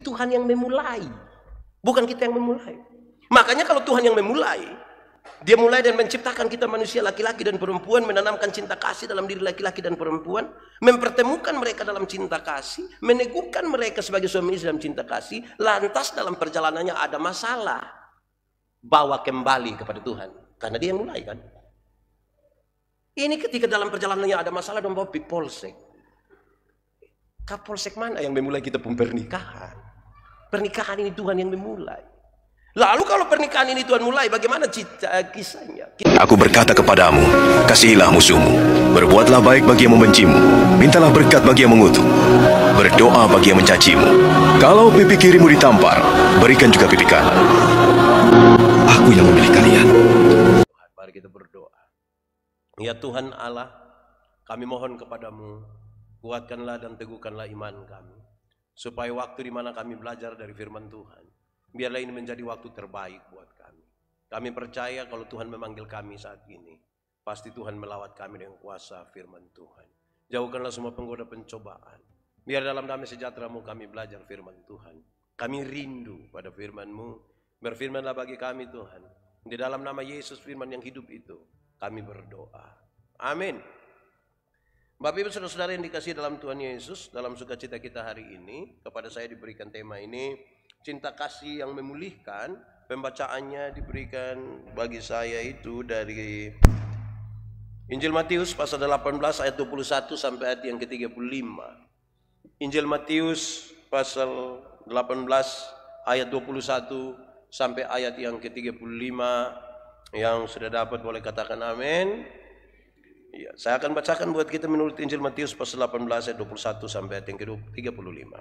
Tuhan yang memulai, bukan kita yang memulai. Makanya kalau Tuhan yang memulai, Dia mulai dan menciptakan kita manusia laki-laki dan perempuan, menanamkan cinta kasih dalam diri laki-laki dan perempuan, mempertemukan mereka dalam cinta kasih, meneguhkan mereka sebagai suami istri dalam cinta kasih. Lantas dalam perjalanannya ada masalah, bawa kembali kepada Tuhan, karena Dia yang mulai kan. Ini ketika dalam perjalanannya ada masalah dan bawa polsek. Kapolsek mana yang memulai kita pun pernikahan? Pernikahan ini Tuhan yang memulai. Lalu kalau pernikahan ini Tuhan mulai, bagaimana kisahnya? Aku berkata kepadamu, kasihilah musuhmu, berbuatlah baik bagi yang membencimu, mintalah berkat bagi yang mengutuk, berdoa bagi yang mencacimu. Kalau pipi kirimu ditampar, berikan juga pipi kanan. Aku yang memilih kalian. Mari kita berdoa. Ya Tuhan Allah, kami mohon kepadamu, kuatkanlah dan teguhkanlah iman kami, supaya waktu di mana kami belajar dari firman Tuhan, biarlah ini menjadi waktu terbaik buat kami. Kami percaya kalau Tuhan memanggil kami saat ini, pasti Tuhan melawat kami dengan kuasa firman Tuhan. Jauhkanlah semua penggoda pencobaan. Biar dalam damai sejahtera-Mu kami belajar firman Tuhan. Kami rindu pada firman-Mu. Berfirmanlah bagi kami Tuhan. Di dalam nama Yesus firman yang hidup itu, kami berdoa. Amin. Bapak Ibu saudara-saudara yang dikasihi dalam Tuhan Yesus, dalam sukacita kita hari ini, kepada saya diberikan tema ini, cinta kasih yang memulihkan. Pembacaannya diberikan bagi saya itu dari Injil Matius pasal 18 ayat 21 sampai ayat yang ke-35. Injil Matius pasal 18 ayat 21 sampai ayat yang ke-35. Yang sudah dapat boleh katakan amin. Ya, saya akan bacakan buat kita menurut Injil Matius pasal 18 ayat 21 sampai ayat yang ke-35.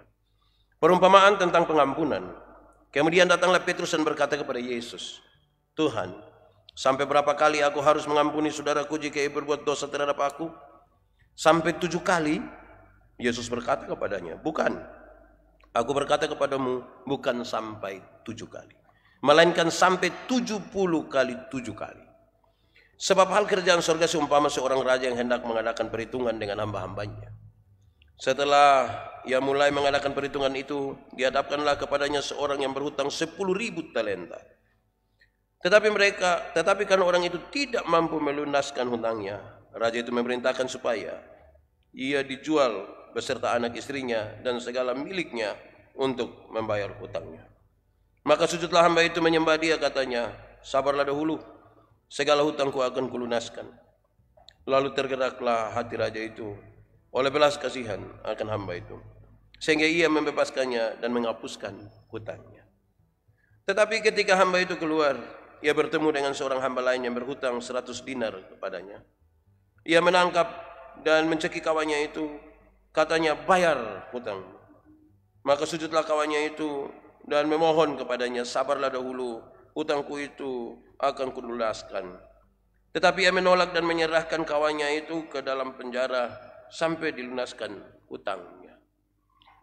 Perumpamaan tentang pengampunan. Kemudian datanglah Petrus dan berkata kepada Yesus, Tuhan, sampai berapa kali aku harus mengampuni saudaraku jika ia berbuat dosa terhadap aku? Sampai 7 kali? Yesus berkata kepadanya, bukan. Aku berkata kepadamu, bukan sampai 7 kali. Melainkan sampai 70 kali 7 kali. Sebab hal kerajaan surga seumpama seorang raja yang hendak mengadakan perhitungan dengan hamba-hambanya. Setelah ia mulai mengadakan perhitungan itu, dihadapkanlah kepadanya seorang yang berhutang 10.000 talenta. Tetapi karena orang itu tidak mampu melunaskan hutangnya, raja itu memerintahkan supaya ia dijual beserta anak istrinya dan segala miliknya untuk membayar hutangnya. Maka sujudlah hamba itu menyembah dia, katanya, sabarlah dahulu, segala hutangku akan kulunaskan. Lalu tergeraklah hati raja itu oleh belas kasihan akan hamba itu, sehingga ia membebaskannya dan menghapuskan hutangnya. Tetapi ketika hamba itu keluar, ia bertemu dengan seorang hamba lain yang berhutang 100 dinar kepadanya. Ia menangkap dan mencekik kawannya itu, katanya, bayar hutang. Maka sujudlah kawannya itu dan memohon kepadanya, sabarlah dahulu, hutangku itu akan kulunaskan. Tetapi ia menolak dan menyerahkan kawannya itu ke dalam penjara sampai dilunaskan hutangnya.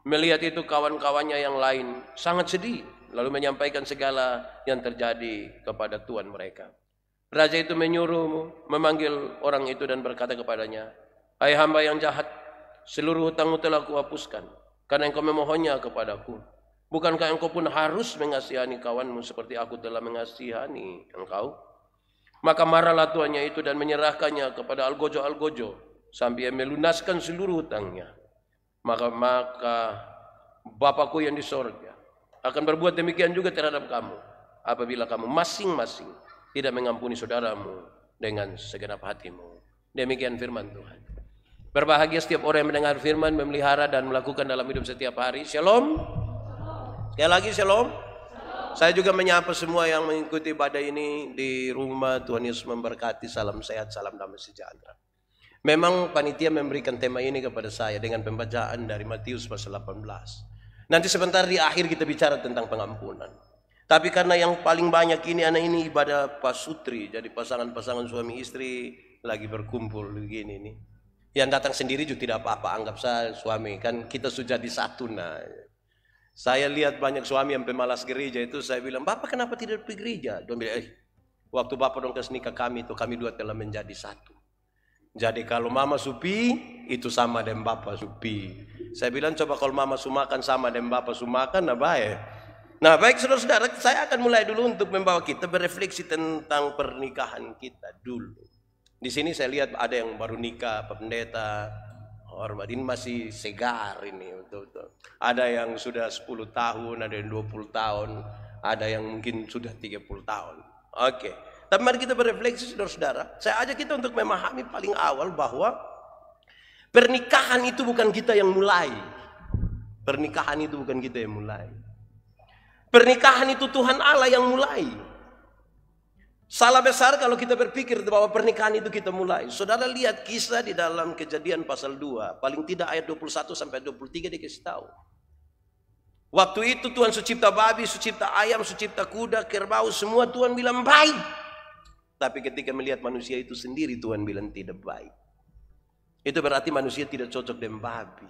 Melihat itu kawan-kawannya yang lain sangat sedih, lalu menyampaikan segala yang terjadi kepada tuan mereka. Raja itu menyuruh memanggil orang itu dan berkata kepadanya, hai hamba yang jahat, seluruh hutangmu telah kuhapuskan karena engkau memohonnya kepadaku. Bukankah engkau pun harus mengasihani kawanmu seperti aku telah mengasihani engkau? Maka marahlah tuannya itu dan menyerahkannya kepada algojo-algojo sampai ia melunaskan seluruh hutangnya. Maka Bapakku yang di sorga akan berbuat demikian juga terhadap kamu, apabila kamu masing-masing tidak mengampuni saudaramu dengan segenap hatimu. Demikian firman Tuhan. Berbahagia setiap orang yang mendengar firman, memelihara dan melakukan dalam hidup setiap hari. Shalom. Sekali lagi shalom. Saya juga menyapa semua yang mengikuti ibadah ini di rumah. Tuhan Yesus memberkati. Salam sehat, salam damai sejahtera. Memang panitia memberikan tema ini kepada saya dengan pembacaan dari Matius pasal 18. Nanti sebentar di akhir kita bicara tentang pengampunan. Tapi karena yang paling banyak ini anak ini ibadah pasutri, jadi pasangan-pasangan suami istri lagi berkumpul begini nih. Yang datang sendiri juga tidak apa-apa, anggap saya suami, kan kita sudah di satu. Nah, saya lihat banyak suami yang pemalas gereja itu, saya bilang, Bapak kenapa tidak pergi gereja? Dia bilang, waktu Bapak dong ke nikah kami itu, kami dua telah menjadi satu. Jadi kalau mama supi, itu sama dengan bapak supi. Saya bilang coba kalau mama sumakan sama dengan bapak sumakan, nah baik. Nah baik saudara-saudara, saya akan mulai dulu untuk membawa kita berefleksi tentang pernikahan kita dulu. Di sini saya lihat ada yang baru nikah, Pak Pendeta. Hormat, ini masih segar ini. Betul-betul. Ada yang sudah 10 tahun, ada yang 20 tahun, ada yang mungkin sudah 30 tahun. Oke. Tapi mari kita berefleksi saudara-saudara. Saya ajak kita untuk memahami paling awal bahwa pernikahan itu bukan kita yang mulai. Pernikahan itu bukan kita yang mulai. Pernikahan itu Tuhan Allah yang mulai. Salah besar kalau kita berpikir bahwa pernikahan itu kita mulai. Saudara lihat kisah di dalam Kejadian pasal 2. Paling tidak ayat 21 sampai 23 dikasih tahu. Waktu itu Tuhan sucipta babi, sucipta ayam, sucipta kuda, kerbau, semua Tuhan bilang baik. Tapi ketika melihat manusia itu sendiri Tuhan bilang tidak baik. Itu berarti manusia tidak cocok dengan babi.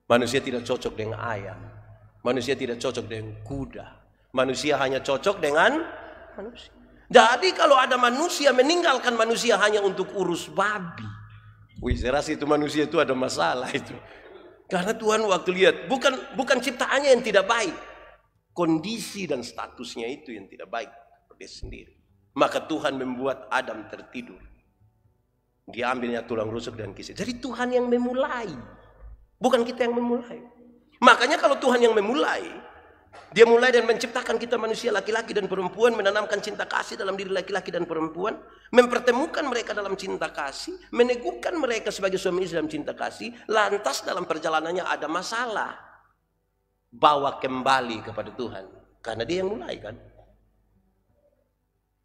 Manusia tidak cocok dengan ayam. Manusia tidak cocok dengan kuda. Manusia hanya cocok dengan manusia. Jadi kalau ada manusia meninggalkan manusia hanya untuk urus babi. Wih, saya rasa itu manusia itu ada masalah itu. Karena Tuhan waktu lihat bukan ciptaannya yang tidak baik. Kondisi dan statusnya itu yang tidak baik dia sendiri. Maka Tuhan membuat Adam tertidur. Dia ambilnya tulang rusuk dan kisih. Jadi Tuhan yang memulai. Bukan kita yang memulai. Makanya kalau Tuhan yang memulai, Dia mulai dan menciptakan kita manusia laki-laki dan perempuan, menanamkan cinta kasih dalam diri laki-laki dan perempuan, mempertemukan mereka dalam cinta kasih, meneguhkan mereka sebagai suami istri dalam cinta kasih. Lantas dalam perjalanannya ada masalah, bawa kembali kepada Tuhan, karena Dia yang mulai kan.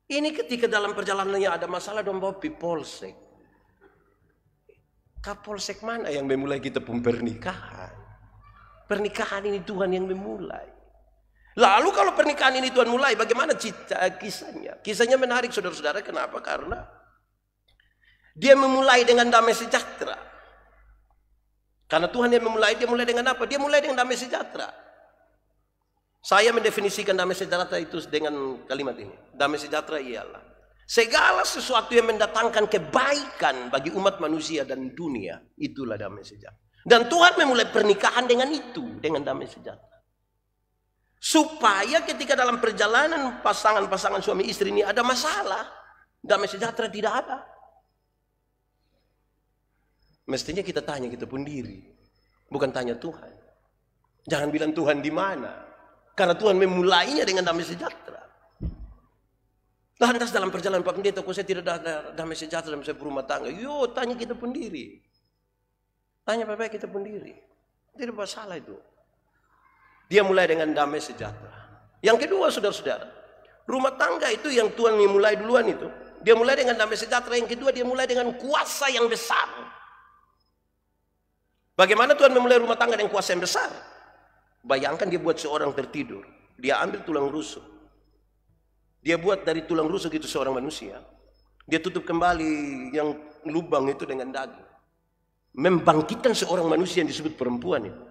Ini ketika dalam perjalanannya ada masalah dong bawa Polsek. Kapolsek mana yang memulai kita pun pernikahan? Pernikahan ini Tuhan yang memulai. Lalu kalau pernikahan ini Tuhan mulai, bagaimana kisahnya? Kisahnya menarik saudara-saudara. Kenapa? Karena Dia memulai dengan damai sejahtera. Karena Tuhan yang memulai, Dia mulai dengan apa? Dia mulai dengan damai sejahtera. Saya mendefinisikan damai sejahtera itu dengan kalimat ini. Damai sejahtera ialah segala sesuatu yang mendatangkan kebaikan bagi umat manusia dan dunia. Itulah damai sejahtera. Dan Tuhan memulai pernikahan dengan itu, dengan damai sejahtera. Supaya ketika dalam perjalanan pasangan-pasangan suami istri ini ada masalah, damai sejahtera tidak ada. Mestinya kita tanya kita pun diri, bukan tanya Tuhan. Jangan bilang Tuhan di mana, karena Tuhan memulainya dengan damai sejahtera. Lantas dalam perjalanan Pak Pendeta, kok saya tidak ada damai sejahtera dalam saya berumah tangga? Yo, tanya kita pun diri. Tanya baik-baik kita pun diri. Tidak masalah itu. Dia mulai dengan damai sejahtera. Yang kedua saudara-saudara, rumah tangga itu yang Tuhan memulai duluan itu. Dia mulai dengan damai sejahtera. Yang kedua dia mulai dengan kuasa yang besar. Bagaimana Tuhan memulai rumah tangga dengan kuasa yang besar? Bayangkan dia buat seorang tertidur. Dia ambil tulang rusuk. Dia buat dari tulang rusuk itu seorang manusia. Dia tutup kembali yang lubang itu dengan daging. Membangkitkan seorang manusia yang disebut perempuan itu.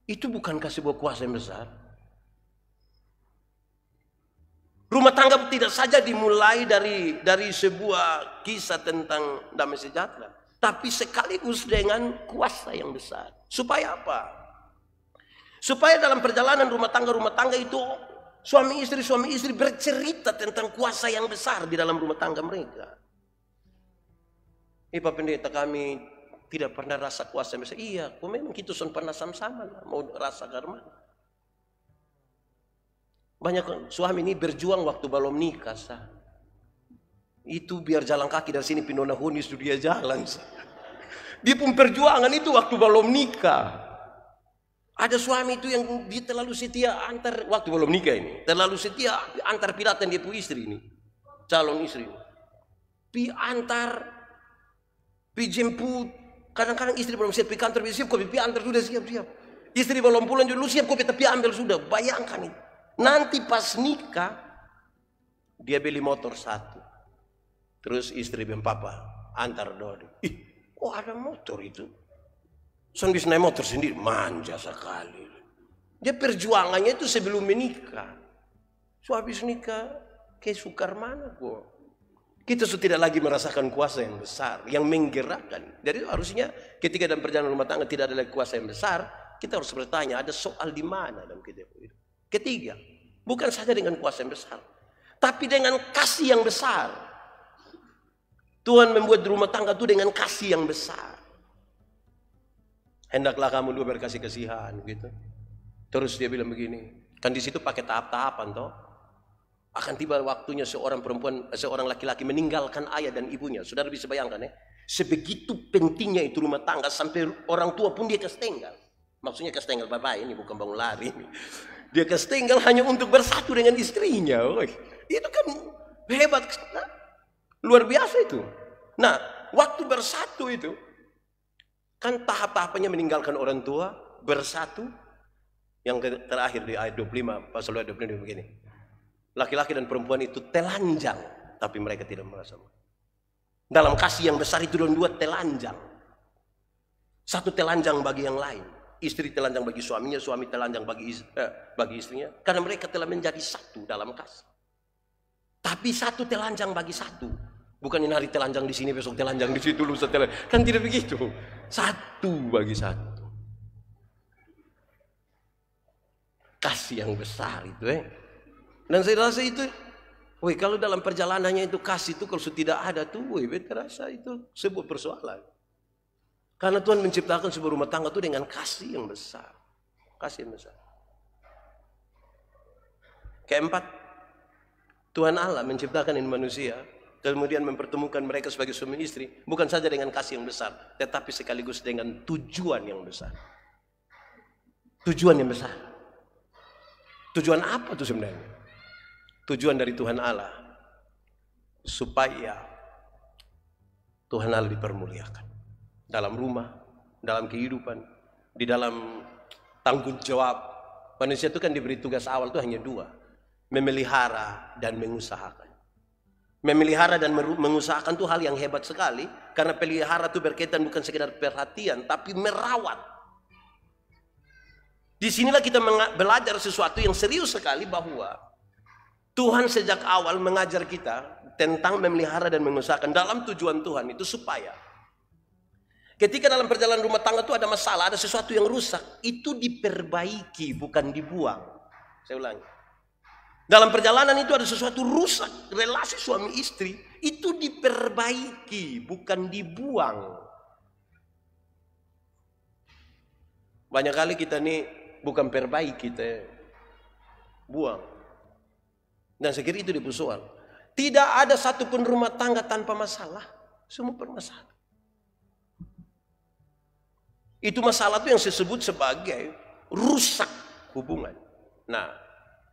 Itu bukankah sebuah kuasa yang besar? Rumah tangga tidak saja dimulai dari sebuah kisah tentang damai sejahtera, tapi sekaligus dengan kuasa yang besar. Supaya apa? Supaya dalam perjalanan rumah tangga itu suami istri bercerita tentang kuasa yang besar di dalam rumah tangga mereka. Pak Pendeta, kami tidak pernah rasa kuasa yang besar. Iya, kok memang kita pernah sama-sama lah. Mau rasa karena banyak suami ini berjuang waktu belum nikah. Itu biar jalan kaki dari sini Pinona Hunis dia jalan. Dia pun perjuangan itu waktu belum nikah. Ada suami itu yang dia terlalu setia antar waktu belum nikah ini. Terlalu setia antar piratan dia punya istri ini. Calon istri. Pi antar, pi jemput. Kadang-kadang istri belum siap pi kantor, siap kok pi antar sudah siap-siap. Istri belum pulang juga, lu siap kok tapi ambil sudah. Bayangkan itu. Nanti pas nikah dia beli motor satu. Terus istri bilang, papa antar dodi. Kok ada motor itu? Son bisa naik motor sendiri, manja sekali. Dia perjuangannya itu sebelum menikah. So habis nikah, kayak sukar mana kok. Kita sudah tidak lagi merasakan kuasa yang besar, yang menggerakkan. Jadi harusnya ketika dalam perjalanan rumah tangga tidak ada lagi kuasa yang besar, kita harus bertanya, ada soal di mana dalam kehidupan itu. Ketiga, bukan saja dengan kuasa yang besar, tapi dengan kasih yang besar. Tuhan membuat rumah tangga itu dengan kasih yang besar. Hendaklah kamu dua berkasih-kasihan, gitu. Terus dia bilang begini, kan di situ pakai tahap-tahapan, toh. Akan tiba waktunya seorang laki-laki meninggalkan ayah dan ibunya. Saudara bisa bayangkan ya, sebegitu pentingnya itu rumah tangga sampai orang tua pun dia kestengal. Maksudnya kestengal bye-bye, ini bukan bangun lari. Dia kestengal hanya untuk bersatu dengan istrinya. Itu kan hebat, luar biasa itu. Nah, waktu bersatu itu kan tahap-tahapannya meninggalkan orang tua, bersatu. Yang terakhir di ayat 25, pasal 25 begini. Laki-laki dan perempuan itu telanjang, tapi mereka tidak merasa. Dalam kasih yang besar itu dua telanjang. Satu telanjang bagi yang lain. Istri telanjang bagi suaminya, suami telanjang bagi istrinya. Karena mereka telah menjadi satu dalam kasih. Tapi satu telanjang bagi satu. Bukan ini hari telanjang di sini, besok telanjang di situ, lusa telanjang. Kan tidak begitu. Satu bagi satu. Kasih yang besar itu Dan saya rasa itu, kalau dalam perjalanannya itu kasih itu kalau tidak ada tuh, saya rasa itu sebuah persoalan. Karena Tuhan menciptakan sebuah rumah tangga itu dengan kasih yang besar. Kasih yang besar. Keempat, Tuhan Allah menciptakan ini manusia, kemudian mempertemukan mereka sebagai suami istri, bukan saja dengan kasih yang besar, tetapi sekaligus dengan tujuan yang besar. Tujuan yang besar. Tujuan apa itu sebenarnya? Tujuan dari Tuhan Allah supaya Tuhan Allah dipermuliakan dalam rumah, dalam kehidupan, di dalam tanggung jawab. Manusia itu kan diberi tugas awal itu hanya dua, memelihara dan mengusahakan. Memelihara dan mengusahakan itu hal yang hebat sekali, karena pelihara itu berkaitan bukan sekedar perhatian, tapi merawat. Disinilah kita belajar sesuatu yang serius sekali, bahwa Tuhan sejak awal mengajar kita tentang memelihara dan mengusahakan. Dalam tujuan Tuhan itu supaya ketika dalam perjalanan rumah tangga itu ada masalah, ada sesuatu yang rusak, itu diperbaiki, bukan dibuang. Saya ulangi. Dalam perjalanan itu ada sesuatu rusak, relasi suami istri, itu diperbaiki, bukan dibuang. Banyak kali kita nih bukan perbaiki, kita buang. Dan saya kira itu di persoal. Tidak ada satupun rumah tangga tanpa masalah. Semua bermasalah. Itu masalah itu yang saya sebut sebagai rusak hubungan. Nah,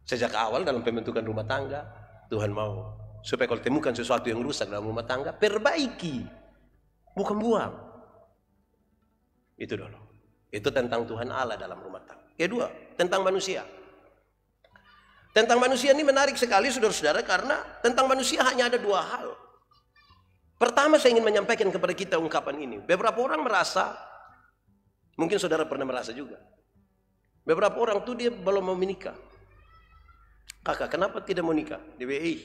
sejak awal dalam pembentukan rumah tangga, Tuhan mau supaya kalau temukan sesuatu yang rusak dalam rumah tangga, perbaiki, bukan buang. Itu dulu. Itu tentang Tuhan Allah dalam rumah tangga. Kedua, tentang manusia. Tentang manusia ini menarik sekali, saudara-saudara, karena tentang manusia hanya ada dua hal. Pertama, saya ingin menyampaikan kepada kita ungkapan ini. Beberapa orang merasa, mungkin saudara pernah merasa juga, beberapa orang tuh dia belum mau menikah. Kakak, kenapa tidak mau nikah? Dia bilang,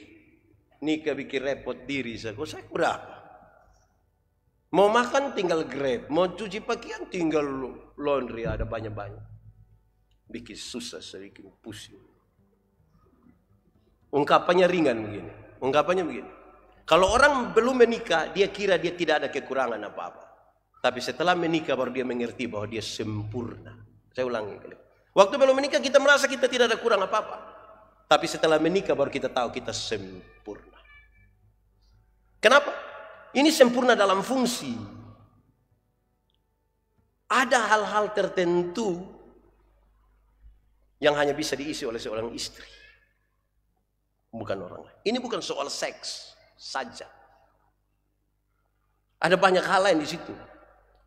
nikah bikin repot diri saya. Kok saya berapa? Mau makan tinggal Grab, mau cuci pakaian tinggal laundry, ada banyak-banyak. Bikin susah, saya bikin pusing. Ungkapannya ringan begini. Ungkapannya begini. Kalau orang belum menikah, dia kira dia tidak ada kekurangan apa-apa. Tapi setelah menikah baru dia mengerti bahwa dia sempurna. Saya ulangi. Waktu belum menikah kita merasa kita tidak ada kurang apa-apa. Tapi setelah menikah baru kita tahu kita sempurna. Kenapa? Ini sempurna dalam fungsi. Ada hal-hal tertentu yang hanya bisa diisi oleh seorang istri. Bukan orang lain. Ini bukan soal seks saja. Ada banyak hal lain di situ.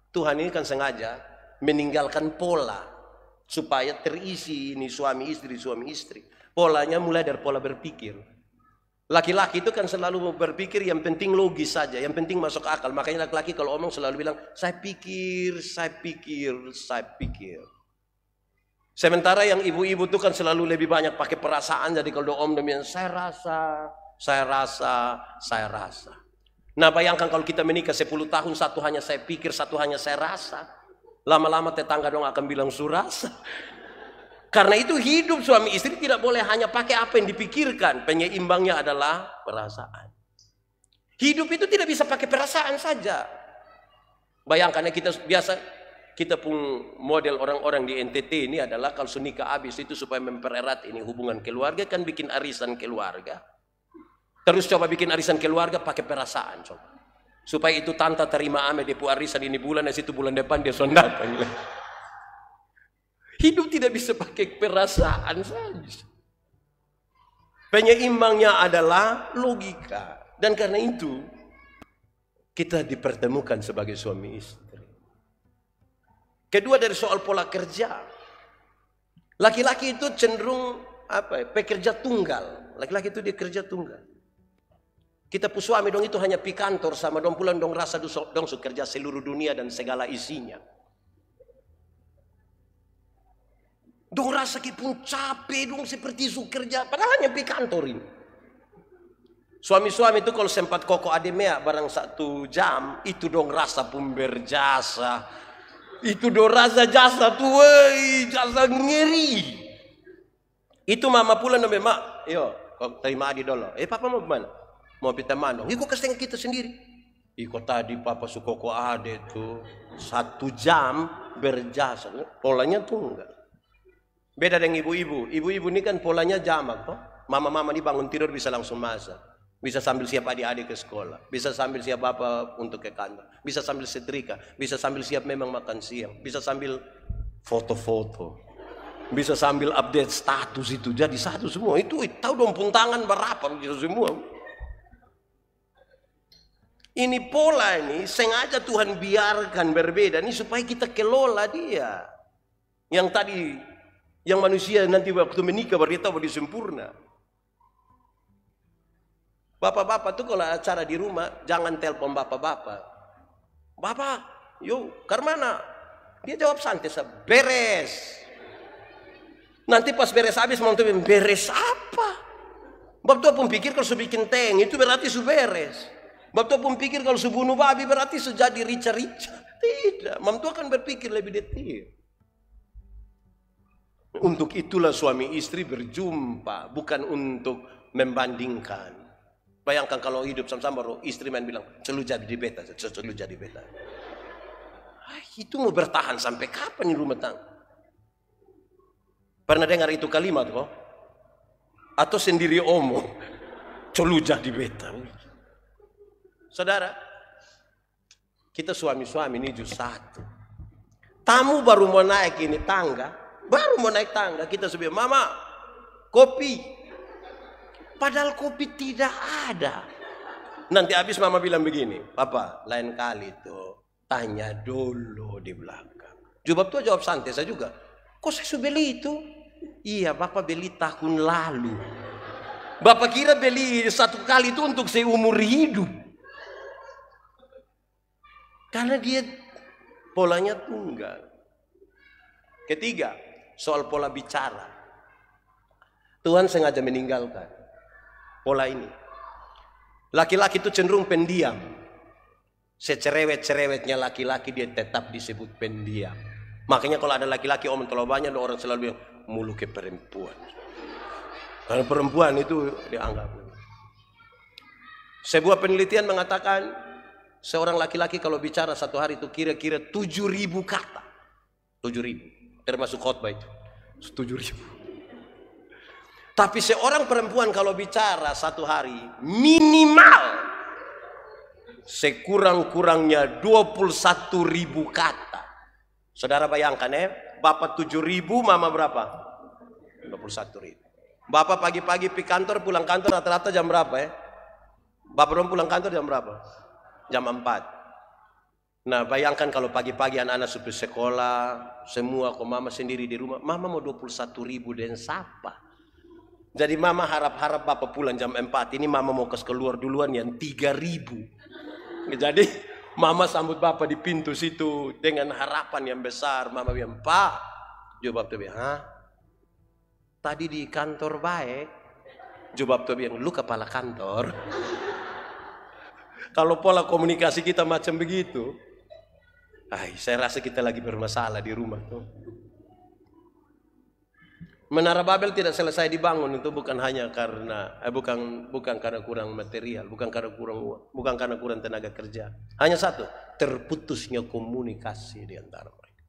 Tuhan ini kan sengaja meninggalkan pola supaya terisi ini suami istri. Polanya mulai dari pola berpikir. Laki-laki itu kan selalu berpikir yang penting logis saja, yang penting masuk akal. Makanya laki-laki kalau omong selalu bilang, saya pikir. Sementara yang ibu-ibu itu kan selalu lebih banyak pakai perasaan. Jadi kalau om demikian, saya rasa, Saya rasa. Nah bayangkan kalau kita menikah 10 tahun, satu hanya saya pikir, satu hanya saya rasa. Lama-lama tetangga dong akan bilang surasa. Karena itu hidup suami istri tidak boleh hanya pakai apa yang dipikirkan. Penyeimbangnya adalah perasaan. Hidup itu tidak bisa pakai perasaan saja. Bayangkan ya, kita pun model orang-orang di NTT ini adalah kalau nikah habis itu supaya mempererat ini hubungan keluarga kan bikin arisan keluarga. Terus coba bikin arisan keluarga pakai perasaan coba. Supaya itu tante terima ame depu arisan ini bulan, dan situ bulan depan dia sondatang. Hidup tidak bisa pakai perasaan saja. Penyeimbangnya adalah logika. Dan karena itu kita dipertemukan sebagai suami istri. Kedua dari soal pola kerja. Laki-laki itu cenderung pekerja tunggal. Laki-laki itu dia kerja tunggal. Kita pu suami dong itu hanya pi kantor sama dong pulang dong rasa dong su kerja seluruh dunia dan segala isinya. Dong rasa ki pun capek dong seperti su kerja padahal hanya pi kantor ini. Suami-suami itu kalau sempat koko ademea barang 1 jam itu dong rasa pun berjasa. Itu dong rasa jasa tuh, jasa ngeri. Itu mama pulang dong mak, yo terima adi dulu. Papa mau kemana? Mau pinta mandong, kok kasih kita sendiri. Kok tadi papa suka kok ade tuh 1 jam berjasa, polanya tunggal. Beda dengan ibu-ibu. Ibu-ibu ini kan polanya jamak toh. Mama-mama ini bangun tidur bisa langsung masak, bisa sambil siap adik-adik ke sekolah, bisa sambil siap bapak untuk ke kantor, bisa sambil setrika, bisa sambil siap memang makan siang, bisa sambil foto-foto, bisa sambil update status itu jadi satu semua. Itu tahu dong puntangan berapa gitu semua. Ini pola ini sengaja Tuhan biarkan berbeda ini supaya kita kelola dia. Yang tadi, yang manusia nanti waktu menikah baru dia tahu bahwa dia sempurna. Bapak-bapak tuh kalau acara di rumah jangan telepon bapak-bapak. Bapak, yuk, karmana? Dia jawab santai, beres. Nanti pas beres habis mau tuh beres apa? Bapak tuh pun pikir kalau bikin teng itu berarti su beres. Bapak tuh pun pikir kalau bunuh babi berarti sejadi rica-rica. Tidak, mam tuh akan berpikir lebih detail. Untuk itulah suami istri berjumpa, bukan untuk membandingkan. Bayangkan kalau hidup sama-sama baru istri main bilang, selalu jadi beta. Itu mau bertahan sampai kapan di rumah tangga? Pernah dengar itu kalimat kok? Atau sendiri omong, selalu jadi beta. Saudara, kita suami-suami ini justru satu. Tamu baru mau naik ini tangga, kita sebilang, mama, kopi. Padahal kopi tidak ada. Nanti habis mama bilang begini, papa, lain kali tuh tanya dulu di belakang. Jawab santai saya juga. Kok saya beli itu? Iya, bapak beli tahun lalu. Bapak kira beli 1 kali itu untuk seumur hidup. Karena dia polanya tunggal. Ketiga, soal pola bicara. Tuhan sengaja meninggalkan pola ini. Laki-laki itu cenderung pendiam. Secerewet-cerewetnya laki-laki dia tetap disebut pendiam. Makanya kalau ada laki-laki omong terlalu banyak, orang selalu bilang mulu ke perempuan. Karena perempuan itu dianggap. Sebuah penelitian mengatakan seorang laki-laki kalau bicara 1 hari itu kira-kira 7.000 kata. 7.000. Termasuk khotbah itu. 7.000. Tapi seorang perempuan kalau bicara 1 hari minimal sekurang-kurangnya 21.000 kata. Saudara bayangkan bapak 7.000, mama berapa? 21.000. Bapak pagi-pagi pi kantor, pulang kantor rata-rata jam berapa Bapak dong pulang kantor jam berapa? Jam 4. Nah bayangkan kalau pagi-pagi anak-anak supir sekolah, semua kok mama sendiri di rumah, mama mau 21.000 dan sapa. Jadi mama harap-harap bapak pulang jam 4, ini mama mau keluar duluan yang 3.000. Jadi mama sambut bapak di pintu situ dengan harapan yang besar. Mama bilang, Pak, jawab tuh bilang, hah? Tadi di kantor baik, Jawab tuh bilang, lu kepala kantor. Kalau pola komunikasi kita macam begitu, saya rasa kita lagi bermasalah di rumah tuh. Menara Babel tidak selesai dibangun itu bukan hanya karena bukan karena kurang material, bukan karena kurang uang, bukan karena kurang tenaga kerja. Hanya satu, terputusnya komunikasi di antara mereka.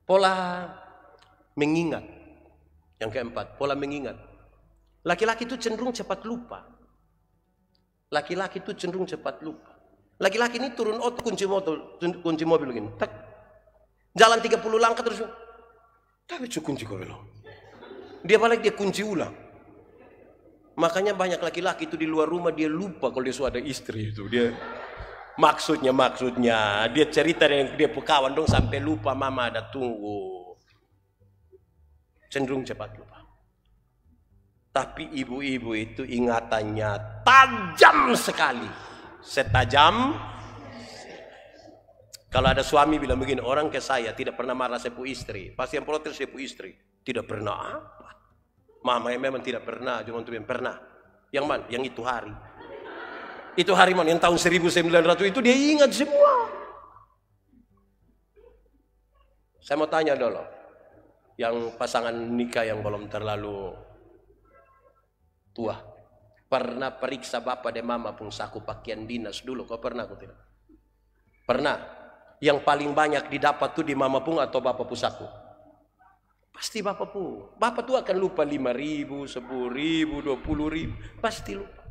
Pola mengingat. Yang keempat, pola mengingat. Laki-laki itu cenderung cepat lupa. Laki-laki itu cenderung cepat lupa. Laki-laki ini turun kunci mobil begini. Tak. Jalan 30 langkah terus. Tapi kunci kau belum. Dia balik dia kunci ulang. Makanya banyak laki-laki itu di luar rumah dia lupa kalau dia sudah ada istri itu. Dia maksudnya dia cerita dengan dia kawan dong sampai lupa mama ada tunggu. Cenderung cepat lupa. Tapi ibu-ibu itu ingatannya tajam sekali. Setajam. Kalau ada suami bilang begini, orang ke saya tidak pernah marah sepu istri. Pasti yang protes sepu istri. Tidak pernah apa. Mama yang memang tidak pernah. Cuma itu yang pernah. Yang mana? Yang itu hari. Itu hari mana? Yang tahun 1900 itu dia ingat semua. Saya mau tanya dulu. Yang pasangan nikah yang belum terlalu tua. Pernah periksa bapak dan mama pun saku pakaian dinas dulu? Kau pernah atau tidak? Pernah. Yang paling banyak didapat tuh di mama pun atau bapak pun saku? Pasti bapak pun. Bapak tuh akan lupa 5.000, 10.000, 20.000. Pasti lupa.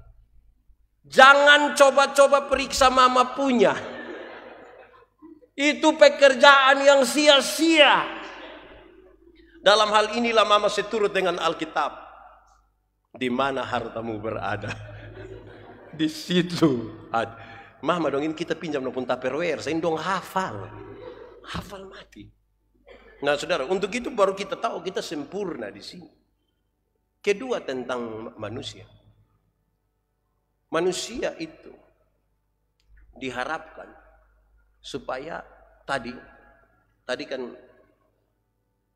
Jangan coba-coba periksa mama punya. Itu pekerjaan yang sia-sia. Dalam hal inilah mama seturut dengan Alkitab. Di mana hartamu berada, di situ ada. Mama dong ini kita pinjam pun Tupperware, saya dong hafal mati. Nah saudara, untuk itu baru kita tahu kita sempurna di sini. Kedua tentang manusia. Manusia itu diharapkan supaya tadi kan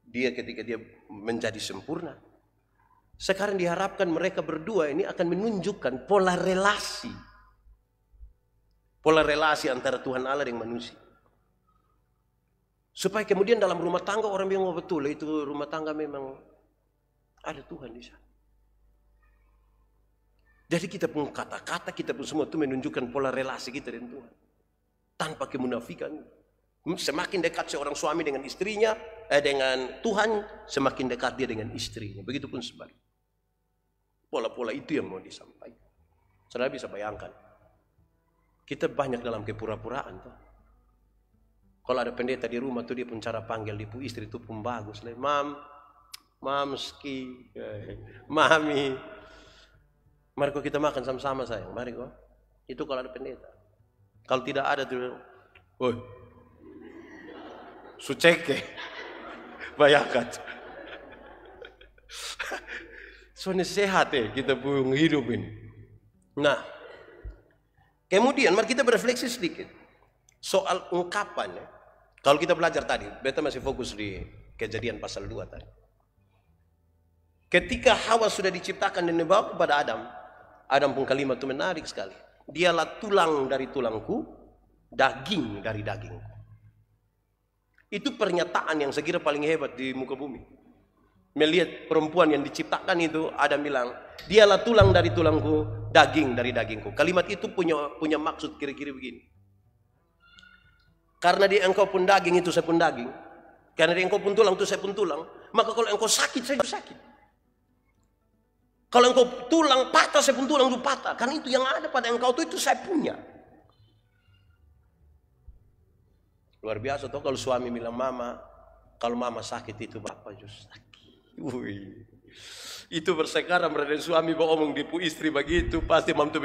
dia ketika dia menjadi sempurna. Sekarang diharapkan mereka berdua ini akan menunjukkan pola relasi. Pola relasi antara Tuhan Allah dengan manusia. Supaya kemudian dalam rumah tangga orang bilang, oh betul itu rumah tangga memang ada Tuhan di sana. Jadi kita pun kata-kata kita pun semua itu menunjukkan pola relasi kita dengan Tuhan. Tanpa kemunafikan. Semakin dekat seorang suami dengan istrinya, dengan Tuhan, semakin dekat dia dengan istrinya. Begitupun sebaliknya. Pola-pola itu yang mau disampaikan. Saudara bisa bayangkan. Kita banyak dalam kepura-puraan tuh. Kalau ada pendeta di rumah tuh dia pun cara panggil ibu istri itu pun bagus. Mamski, mami. Mari kok kita makan sama-sama sayang. Mari kok. Itu kalau ada pendeta. Kalau tidak ada tuh, woi, suceke, bayangkan. Soalnya sehat kita pun hidup ini. Nah. Kemudian mari kita berefleksi sedikit soal ungkapan. Kalau kita belajar tadi, beta masih fokus di Kejadian pasal 2 tadi. Ketika Hawa sudah diciptakan dan dibawa kepada Adam pun kalimat itu menarik sekali. Dialah tulang dari tulangku, daging dari dagingku. Itu pernyataan yang saya kira paling hebat di muka bumi. Melihat perempuan yang diciptakan itu, Adam bilang, dialah tulang dari tulangku, daging dari dagingku. Kalimat itu punya maksud kira-kira begini. Karena di engkau pun daging itu saya pun daging. Karena di engkau pun tulang itu saya pun tulang. Maka kalau engkau sakit saya juga sakit. Kalau engkau tulang patah saya pun tulang itu patah. Karena itu yang ada pada engkau itu saya punya. Luar biasa toh kalau suami bilang mama, kalau mama sakit itu bapak juga sakit. Wih. Itu bersekarang berada suami ngomong di istri begitu pasti mam tuh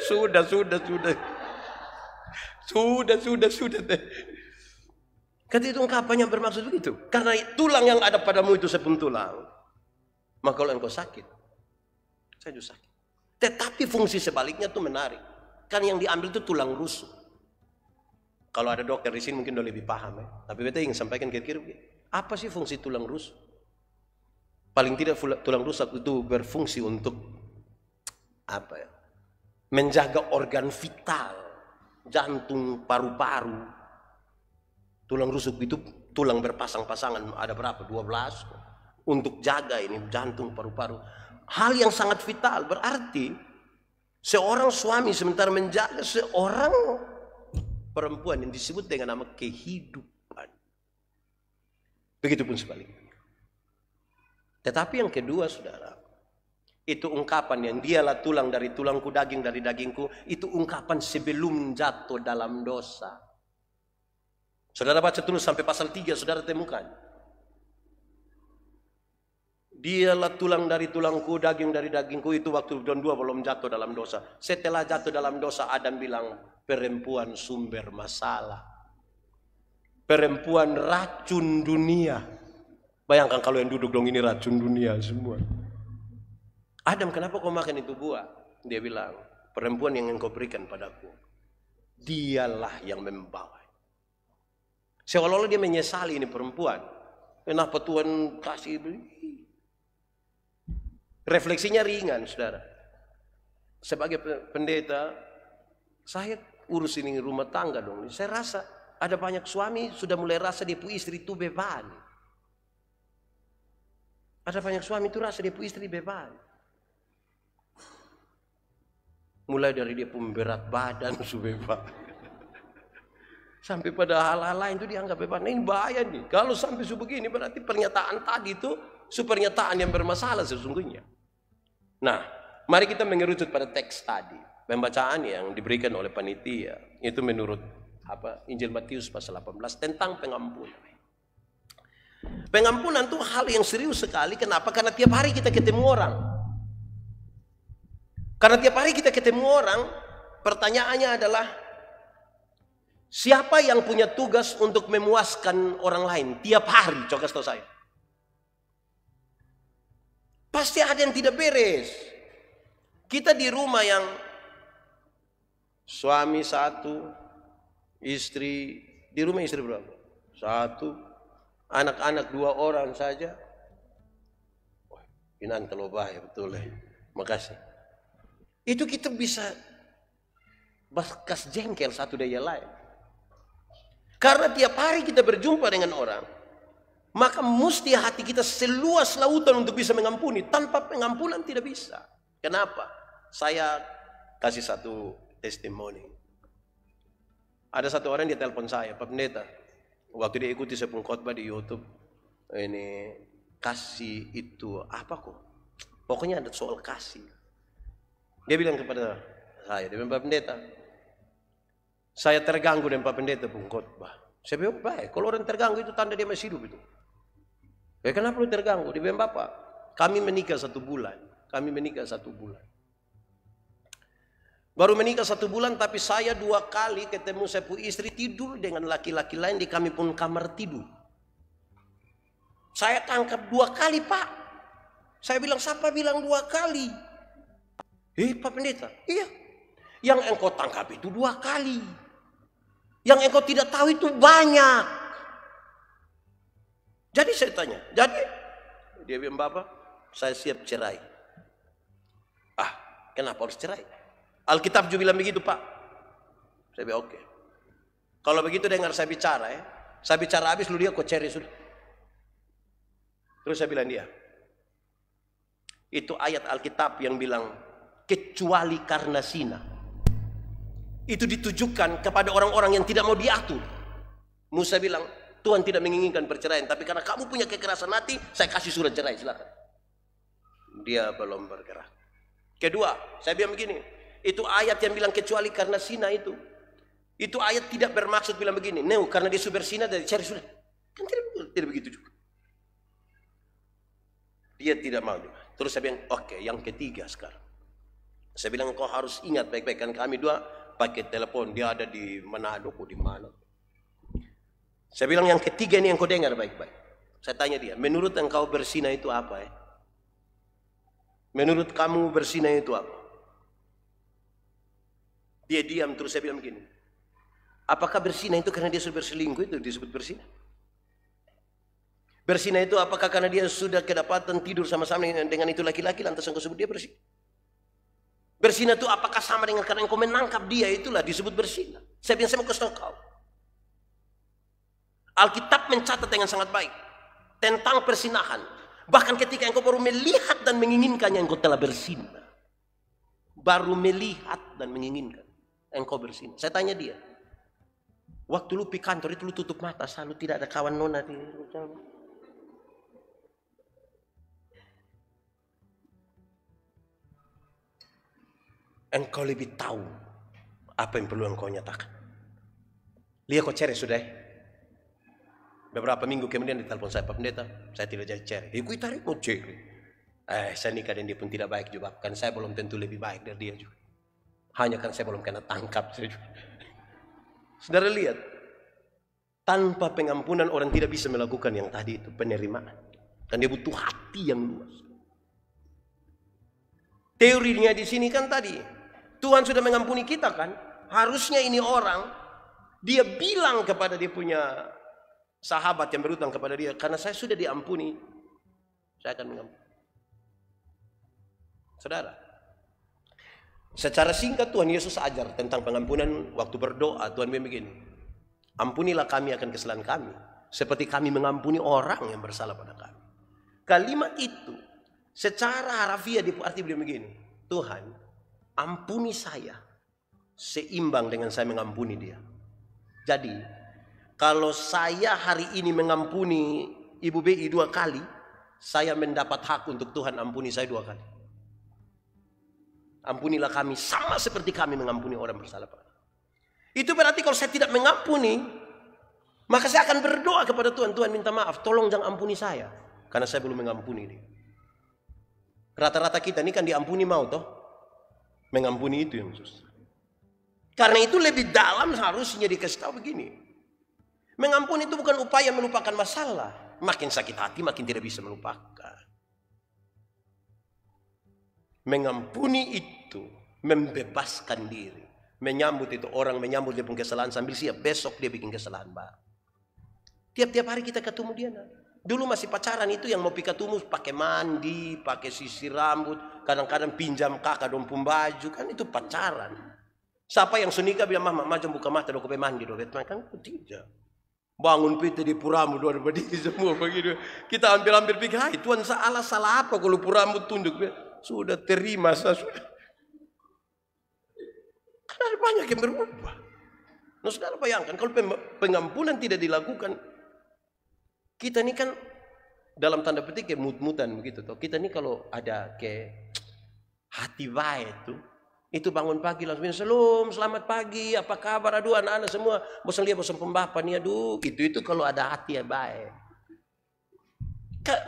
sudah. Kata itu ungkapannya bermaksud begitu. Karena tulang yang ada padamu itu sepun tulang. Maka kalau engkau sakit, saya juga sakit. Tetapi fungsi sebaliknya itu menarik. Kan yang diambil itu tulang rusuk. Kalau ada dokter di sini mungkin udah lebih paham ya. Tapi beta ingin sampaikan kira-kira apa sih fungsi tulang rusuk? Paling tidak tulang rusuk itu berfungsi untuk apa ya? Menjaga organ vital, jantung, paru-paru. Tulang rusuk itu tulang berpasang-pasangan, ada berapa? 12 untuk jaga ini jantung, paru-paru. Hal yang sangat vital, berarti seorang suami sementara menjaga seorang perempuan yang disebut dengan nama kehidupan. Begitupun sebaliknya. Tetapi yang kedua, saudara, itu ungkapan yang dialah tulang dari tulangku, daging dari dagingku, itu ungkapan sebelum jatuh dalam dosa. Saudara baca terus sampai pasal 3, saudara temukan. Dialah tulang dari tulangku, daging dari dagingku, itu waktu John 2 belum jatuh dalam dosa. Setelah jatuh dalam dosa, Adam bilang, perempuan sumber masalah. Perempuan racun dunia. Bayangkan kalau yang duduk dong ini racun dunia semua. Adam, kenapa kau makan itu buah? Dia bilang, perempuan yang engkau berikan padaku, dialah yang membawa. Seolah-olah dia menyesali ini perempuan. Kenapa Tuhan kasih? Refleksinya ringan, saudara. Sebagai pendeta, saya urus ini rumah tangga dong. Saya rasa ada banyak suami sudah mulai rasa dia punya istri itu beban. Ada banyak suami itu rasa dia punya istri beban. Mulai dari dia pemberat badan beban. Sampai pada hal-hal lain itu dianggap beban. Nah, ini bahaya nih. Kalau sampai begini berarti pernyataan tadi itu pernyataan yang bermasalah sesungguhnya. Nah, mari kita mengerucut pada teks tadi. Pembacaan yang diberikan oleh panitia itu menurut Injil Matius pasal 18 tentang pengampunan. Pengampunan itu hal yang serius sekali. Kenapa? Karena tiap hari kita ketemu orang. Karena tiap hari kita ketemu orang, pertanyaannya adalah siapa yang punya tugas untuk memuaskan orang lain tiap hari? Coba kasih tahu saya. Pasti ada yang tidak beres. Kita di rumah yang suami satu, istri, di rumah istri berapa? Satu, anak-anak 2 orang saja. Wah, ini antelo bahaya betul ya. Makasih. Itu kita bisa bakas jengkel satu daya lain. Karena tiap hari kita berjumpa dengan orang, maka mesti hati kita seluas lautan untuk bisa mengampuni. Tanpa pengampunan tidak bisa. Kenapa? Saya kasih satu testimoni. Ada satu orang dia telepon saya, Pak Pendeta. Waktu dia ikuti saya khotbah di YouTube, ini kasih itu apa kok? Pokoknya ada soal kasih. Dia bilang kepada saya, dia bilang, Pak Pendeta, saya terganggu dengan Pak Pendeta khotbah. Saya bilang, baik, kalau orang terganggu itu tanda dia masih hidup itu. Kenapa lu terganggu? Dia bilang, Bapak, kami menikah 1 bulan. Kami menikah 1 bulan. Baru menikah 1 bulan, tapi saya 2 kali ketemu saya punya istri tidur dengan laki-laki lain di kami pun kamar tidur. Saya tangkap 2 kali, Pak. Saya bilang, siapa bilang 2 kali? Pak Pendeta, iya. Yang engkau tangkap itu 2 kali. Yang engkau tidak tahu itu banyak. Jadi saya tanya, dia bilang, Bapak, saya siap cerai. Kenapa harus cerai? Alkitab juga bilang begitu, Pak. Saya bilang, oke. Kalau begitu dengar saya bicara ya. Saya bicara habis, lu dia kok cerai sudah. Terus saya bilang dia, itu ayat Alkitab yang bilang, kecuali karena zina. Itu ditujukan kepada orang-orang yang tidak mau diatur. Musa bilang, Tuhan tidak menginginkan perceraian, tapi karena kamu punya kekerasan hati, saya kasih surat cerai, silakan. Dia belum bergerak. Kedua, saya bilang begini, itu ayat yang bilang kecuali karena zina itu ayat tidak bermaksud bilang begini, karena dia sudah berzina dari cerai sudah. Kan tidak begitu juga. Dia tidak mau. Terus saya bilang, oke, yang ketiga sekarang. Saya bilang, kau harus ingat baik-baik, kan kami 2 pakai telepon, dia ada di Manado, di mana. Saya bilang, yang ketiga ini yang kau dengar baik-baik. Saya tanya dia, menurut engkau berzina itu apa ya? Menurut kamu berzina itu apa? Dia diam, terus saya bilang begini, apakah berzina itu karena dia sudah berselingkuh itu disebut berzina? Bersinah itu apakah karena dia sudah kedapatan tidur sama-sama dengan itu laki-laki lantas engkau sebut dia bersih? Bersinah itu apakah sama dengan karena engkau menangkap dia, itulah disebut bersinah. Saya mau kasih tahu kau. Alkitab mencatat dengan sangat baik tentang persinahan. Bahkan ketika engkau baru melihat dan menginginkannya, engkau telah bersinah. Baru melihat dan menginginkan, engkau bersinah. Saya tanya dia, waktu lu pergi kantor itu lu tutup mata, selalu tidak ada kawan nona di engkau lebih tahu apa yang perlu engkau nyatakan. Lihat kau cari sudah. Beberapa minggu kemudian ditelepon saya, Pak Pendeta, saya tidak jadi cari. Aku tarik mau cari. Saya nikah dan dia pun tidak baik juga. Kan saya belum tentu lebih baik dari dia juga. Hanya kan saya belum kena tangkap. Saudara lihat, tanpa pengampunan orang tidak bisa melakukan yang tadi itu, penerimaan. Dan dia butuh hati yang luas. Teorinya di sini kan tadi, Tuhan sudah mengampuni kita kan. Harusnya ini orang, dia bilang kepada dia punya sahabat yang berutang kepada dia, karena saya sudah diampuni, saya akan mengampuni. Saudara, secara singkat Tuhan Yesus ajar tentang pengampunan waktu berdoa. Tuhan bilang begini, ampunilah kami akan kesalahan kami, seperti kami mengampuni orang yang bersalah pada kami. Kalimat itu secara harafiah arti beliau begini, Tuhan, ampuni saya seimbang dengan saya mengampuni dia. Jadi, kalau saya hari ini mengampuni Ibu BI 2 kali, saya mendapat hak untuk Tuhan ampuni saya 2 kali. Ampunilah kami sama seperti kami mengampuni orang bersalah. Itu berarti kalau saya tidak mengampuni, maka saya akan berdoa kepada Tuhan. Tuhan minta maaf, tolong jangan ampuni saya, karena saya belum mengampuni dia. Rata-rata kita ini kan diampuni mau toh, mengampuni itu yang susah. Karena itu lebih dalam harusnya dikasih tahu begini. Mengampuni itu bukan upaya melupakan masalah. Makin sakit hati makin tidak bisa melupakan. Mengampuni itu membebaskan diri. Menyambut itu, orang menyambut dia punya kesalahan sambil siap besok dia bikin kesalahan baru. Tiap-tiap hari kita ketemu dia. Dulu masih pacaran itu yang mau ketemu pakai mandi, pakai sisir rambut, kadang-kadang pinjam kakak dompet baju, kan itu pacaran. Siapa yang sunika bilang mama jam buka mata dong mandi dong, kan tidak. Bangun pita di puramu dua berdiri semua begitu. Kita hampir pikir, hai Tuhan salah apa kalau puramu tunduk? Sudah terima saya sudah. Karena ada banyak yang berubah. Nah, saudara bayangkan kalau pengampunan tidak dilakukan, kita ini kan dalam tanda petik kayak mut-mutan begitu. Kita ini kalau ada ke hati baik itu bangun pagi langsung salam, selamat pagi, apa kabar, aduh anak-anak semua, bosan lihat bosan pembapa nih, aduh itu kalau ada hati yang baik.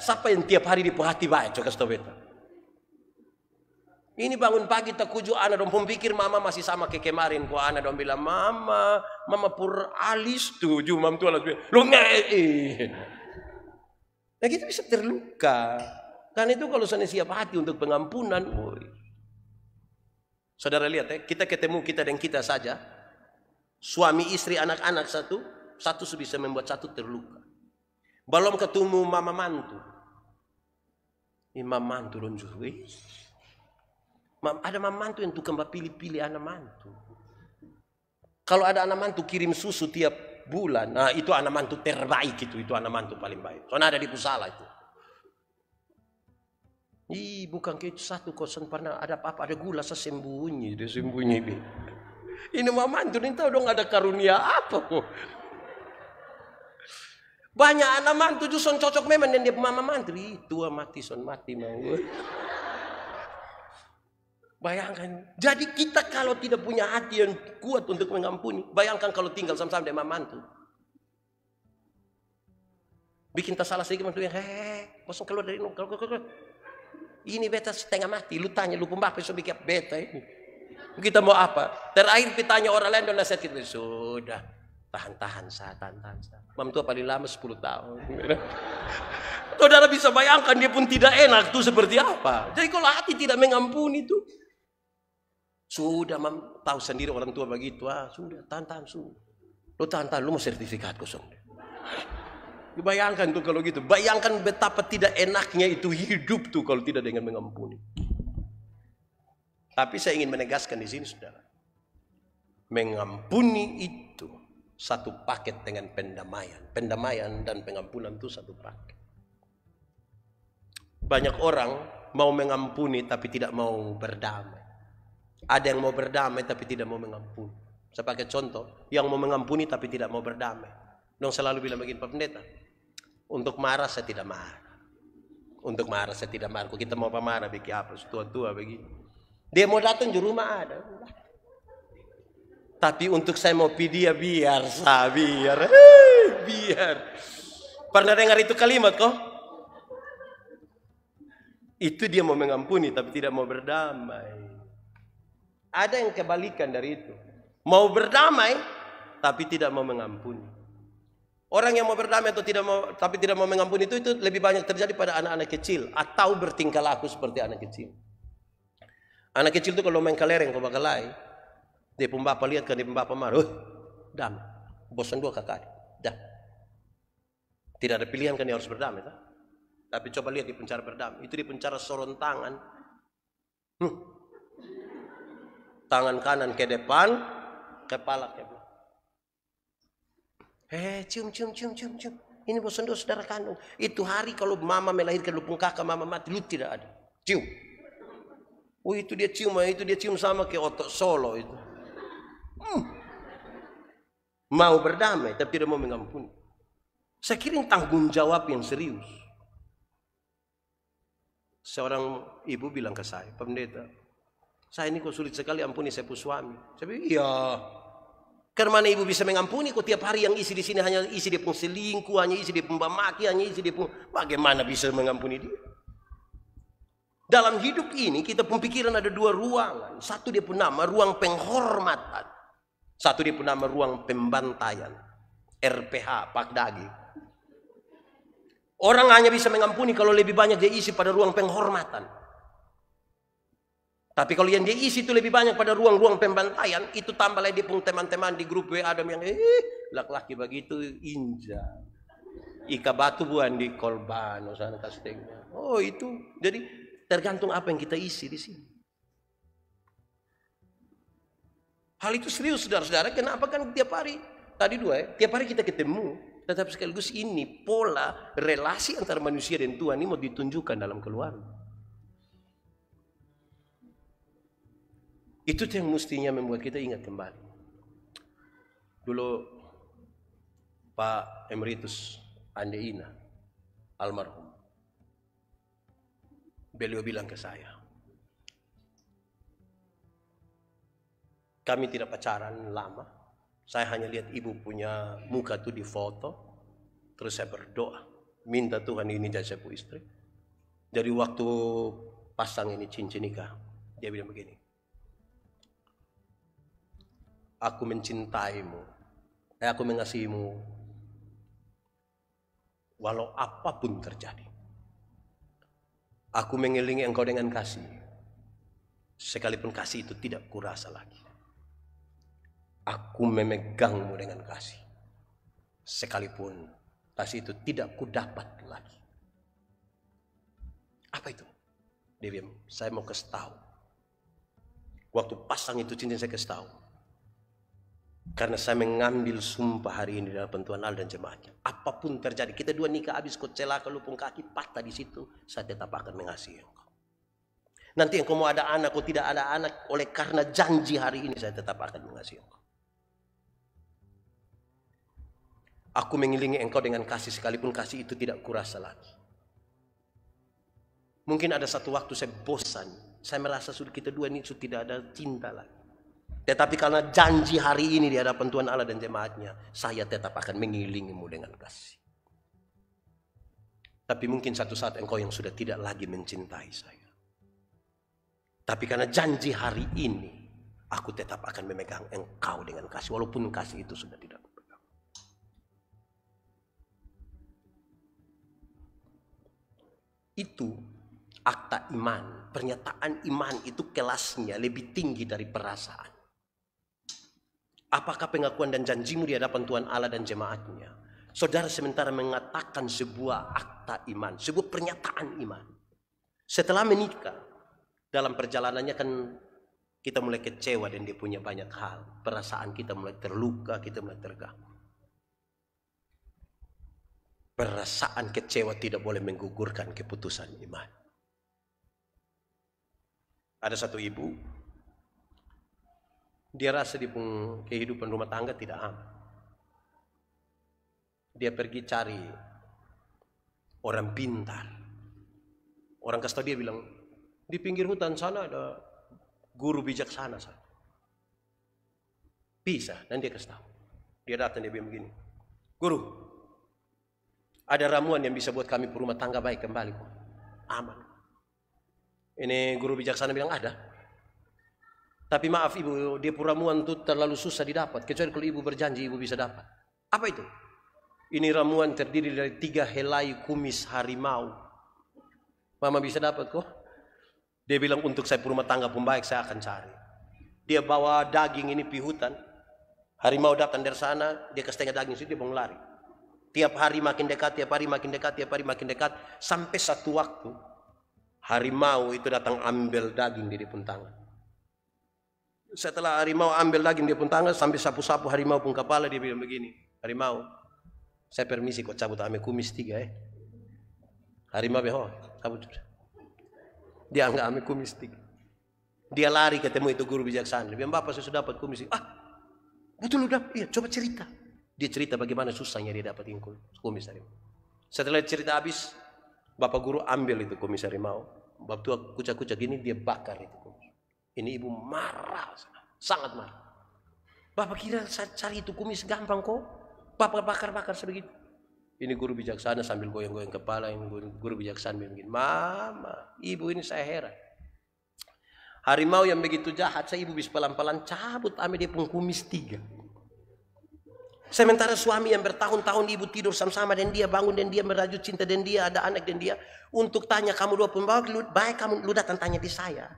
Siapa yang tiap hari di hati baik, coba kasih tahu beta. Ini bangun pagi tak kuju anak dong pikir mama masih sama kayak kemarin, kok anak dong bilang mama pur alis tujuh, mam tua langsung lu ngein. Nah kita bisa terluka. Kan itu kalau saya siap hati untuk pengampunan, woy. Saudara lihat ya, kita ketemu kita dan kita saja, suami istri anak-anak satu bisa membuat satu terluka. Belum ketemu mama mantu, mama mantu dong juga. Ada mama mantu yang tukang pilih-pilih anak mantu. Kalau ada anak mantu kirim susu tiap bulan, nah itu anak mantu terbaik itu anak mantu paling baik. Soalnya ada di Pusala itu. Bukan kayak satu kosan pernah ada apa-apa, ada gula sembunyi. Ini mama mantu nih tahu dong ada karunia apa kok. Banyak anak mantu justru cocok memang dan dia mama mantu itu mati mau. Bayangkan. Jadi kita kalau tidak punya hati yang kuat untuk mengampuni, bayangkan kalau tinggal sama-sama dengan mama mantu. Bikin tak salah sedikit mantu yang kosong keluar dari keluar. Ini beta setengah mati, lu tanya lu pembapa so bikin beta ini. Kita mau apa? Terakhir ditanya orang lain dan nasihat kita sudah tahan saya. Mam tua paling lama 10 tahun. Saudara bisa bayangkan dia pun tidak enak tuh seperti apa. Jadi kalau hati tidak mengampuni itu, sudah mam tahu sendiri orang tua begitu. Sudah tahan sudah. Lu tahan lu mau sertifikat kosong. Bayangkan tuh kalau gitu. Bayangkan betapa tidak enaknya itu hidup tuh kalau tidak dengan mengampuni. Tapi saya ingin menegaskan di sini, saudara. Mengampuni itu satu paket dengan pendamaian. Pendamaian dan pengampunan itu satu paket. Banyak orang mau mengampuni tapi tidak mau berdamai. Ada yang mau berdamai tapi tidak mau mengampuni. Saya pakai contoh, yang mau mengampuni tapi tidak mau berdamai. Dong selalu bilang begini, Pak Pendeta, untuk marah saya tidak marah. Untuk marah saya tidak marah. Kalau kita mau marah, bikin apa? Tua-tua begini. Dia mau datang di rumah ada. Tapi untuk saya mau pilih dia biar. Pernah dengar itu kalimat kok? Itu dia mau mengampuni tapi tidak mau berdamai. Ada yang kebalikan dari itu. Mau berdamai tapi tidak mau mengampuni. Orang yang mau berdamai atau tidak mau mengampuni itu lebih banyak terjadi pada anak-anak kecil atau bertingkah laku seperti anak kecil. Anak kecil itu kalau main kelereng ke bakalai, dia pun bapak lihat kan dia pun bapak marah, damai, bosan dua kakak, dah. Tidak ada pilihan kan dia harus berdamai, tak? Tapi coba lihat dia pencara berdamai, itu dia pencara sorong tangan, tangan kanan ke depan, kepala ke belakang. Cium. Ini bosan dua saudara kandung. Itu hari kalau mama melahirkan lupung kakak, mama mati, lu tidak ada. Cium. Oh itu dia cium sama ke otot solo itu. Mau berdamai tapi tidak mau mengampuni. Saya kira tanggung jawab yang serius. Seorang ibu bilang ke saya, Pak Pendeta, saya ini kok sulit sekali ampuni saya pun suami. Saya bilang, iya. Karena mana ibu bisa mengampuni kok tiap hari yang isi di sini hanya isi dia pun selingkuh, hanya isi dia pun bamaki, hanya isi dia pun bagaimana bisa mengampuni dia? Dalam hidup ini kita pun pikiran ada dua ruangan. Satu dia pun nama ruang penghormatan. Satu dia pun nama ruang pembantaian. RPH, Pak Dagi. Orang hanya bisa mengampuni kalau lebih banyak dia isi pada ruang penghormatan. Tapi kalau yang dia isi itu lebih banyak pada ruang-ruang pembantaian, itu tambah lagi dia pun teman-teman di grup WA ada yang laki-laki begitu inja. Ika batu buan di kolban, sana kastengnya. Oh itu, jadi tergantung apa yang kita isi di sini. Hal itu serius saudara-saudara. Kenapa kan tiap hari? Tadi tiap hari kita ketemu. Tetapi sekaligus ini pola relasi antara manusia dan Tuhan ini mau ditunjukkan dalam keluarga. Itu yang mestinya membuat kita ingat kembali. Dulu Pak Emeritus Andeina almarhum, beliau bilang ke saya, kami tidak pacaran lama. Saya hanya lihat ibu punya muka tuh di foto. Terus saya berdoa, minta Tuhan ini jadi saya punya istri. Dari waktu pasang ini cincin nikah, dia bilang begini, aku mencintaimu, aku mengasihimu, walau apapun terjadi. Aku mengiringi engkau dengan kasih, sekalipun kasih itu tidak kurasa lagi. Aku memegangmu dengan kasih, sekalipun kasih itu tidak kudapat lagi. Apa itu? Dia bilang, saya mau kasih tahu. Waktu pasang itu cincin saya kasih tahu. Karena saya mengambil sumpah hari ini dalam Tuhan Allah dan jemaatnya. Apapun terjadi, kita dua nikah habis kau celaka lupung kaki patah di situ, saya tetap akan mengasihi engkau. Nanti engkau mau ada anak, kau tidak ada anak, oleh karena janji hari ini saya tetap akan mengasihi engkau. Aku mengiringi engkau dengan kasih sekalipun kasih itu tidak kurasa lagi. Mungkin ada satu waktu saya bosan, saya merasa sudah kita dua ini sudah tidak ada cinta lagi. Tetapi karena janji hari ini di hadapan Tuhan Allah dan jemaatnya, saya tetap akan mengiringimu dengan kasih. Tapi mungkin satu saat engkau yang sudah tidak lagi mencintai saya. Tapi karena janji hari ini, aku tetap akan memegang engkau dengan kasih. Walaupun kasih itu sudah tidak memegang. Itu akta iman. Pernyataan iman itu kelasnya lebih tinggi dari perasaan. Apakah pengakuan dan janjimu di hadapan Tuhan Allah dan jemaatnya? Saudara sementara mengatakan sebuah akta iman, sebuah pernyataan iman. Setelah menikah, dalam perjalanannya kan kita mulai kecewa dan dia punya banyak hal. Perasaan kita mulai terluka, kita mulai terganggu. Perasaan kecewa tidak boleh menggugurkan keputusan iman. Ada satu ibu, dia rasa di kehidupan rumah tangga tidak aman. Dia pergi cari orang pintar. Orang kasih tahu dia bilang, di pinggir hutan sana ada guru bijaksana sana. Bisa, dan dia kasih tahu. Dia datang, dia bilang begini, guru, ada ramuan yang bisa buat kami berumah tangga baik kembali kok. Aman. Ini guru bijaksana bilang ada. Tapi maaf ibu, dia ramuan itu terlalu susah didapat. Kecuali kalau ibu berjanji ibu bisa dapat. Apa itu? Ini ramuan terdiri dari 3 helai kumis harimau. Mama bisa dapat kok. Dia bilang untuk saya berumah tangga pun baik saya akan cari. Dia bawa daging ini pi hutan. Harimau datang dari sana, dia kasih tengah daging situ dia bangun lari. Tiap hari makin dekat, tiap hari makin dekat, tiap hari makin dekat. Sampai satu waktu harimau itu datang ambil daging di depan tangan. Setelah harimau ambil daging di depan tangan, sampai sapu-sapu harimau pun kepala, dia bilang begini, harimau, saya permisi kok cabut ame kumis 3 Harimau beho, cabut. Dia enggak ame kumis 3. Dia lari ketemu itu guru bijaksana. Dia bilang, bapak saya sudah dapat kumis. Betul udah, iya coba cerita. Dia cerita bagaimana susahnya dia dapat kumis harimau. Setelah cerita habis, bapak guru ambil itu kumis harimau. Bapak tua kucak-kucak gini, dia bakar itu kumis. Ini ibu marah, sangat marah. Bapak kira saya cari itu kumis gampang kok. Bapak bakar-bakar sebegitu. Ini guru bijaksana sambil goyang-goyang kepala. Ini guru bijaksana begini, mama, ibu ini saya heran. Harimau yang begitu jahat, saya ibu bisa pelan-pelan cabut ame dia pun kumis 3. Sementara suami yang bertahun-tahun ibu tidur sama-sama dan dia bangun dan dia merajut cinta dan dia ada anak dan dia untuk tanya kamu 2 pembawa, baik kamu lu datang tanya di saya.